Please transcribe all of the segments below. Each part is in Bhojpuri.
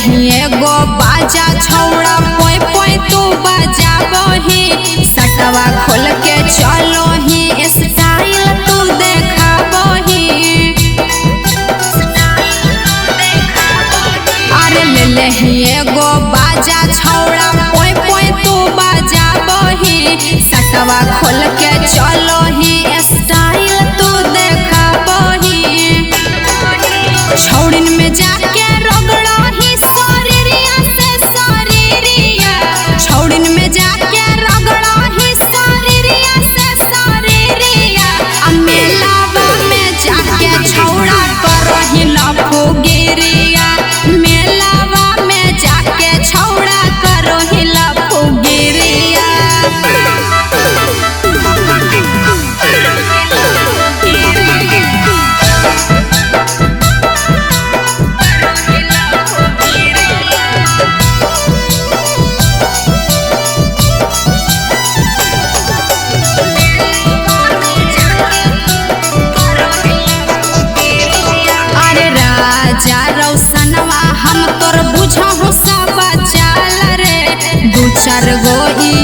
ही एगो बाजा छौड़ा पोय पोय तू बजाबही सटवा खोल के चलो ही स्टाइल तू देखाबही। अरे ले ही एगो बाजा छौड़ा पोय पोय तू बजाबही सटवा खोल के चलो ही स्टाइल तू देखाबही। छौड़िन में जाके रगड़ो ही शरीरिया से शरीरिया छौड़िन में जाके रगड़ो ही शरीरिया से शरीरिया मेलावा में जाके छौड़ा करही लफुगिरिया मेलावा में जाके छौड़ा करही लफुगिरिया। राजा रौशनवा हम तोर बुझहु सब चाल रे दू चार गो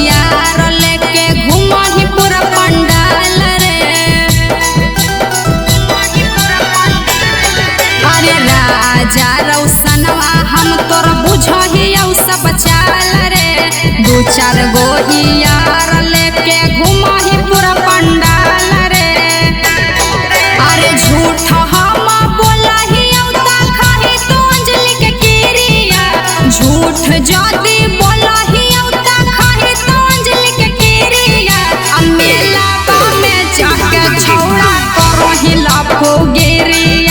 यार लेके घूमही पूरा पंडाल रे। अरे राजा रौशनवा हम तोर बुझही सब चाल रे दू चार गो यार लेके घूमही पूरा पंडाल रे। अरे झूठ हम बोलही झूठ जदी बोलही औता खाही तो अंजलि के किरिया मेलावा में जाके छौड़ा करही लफुगिरिया।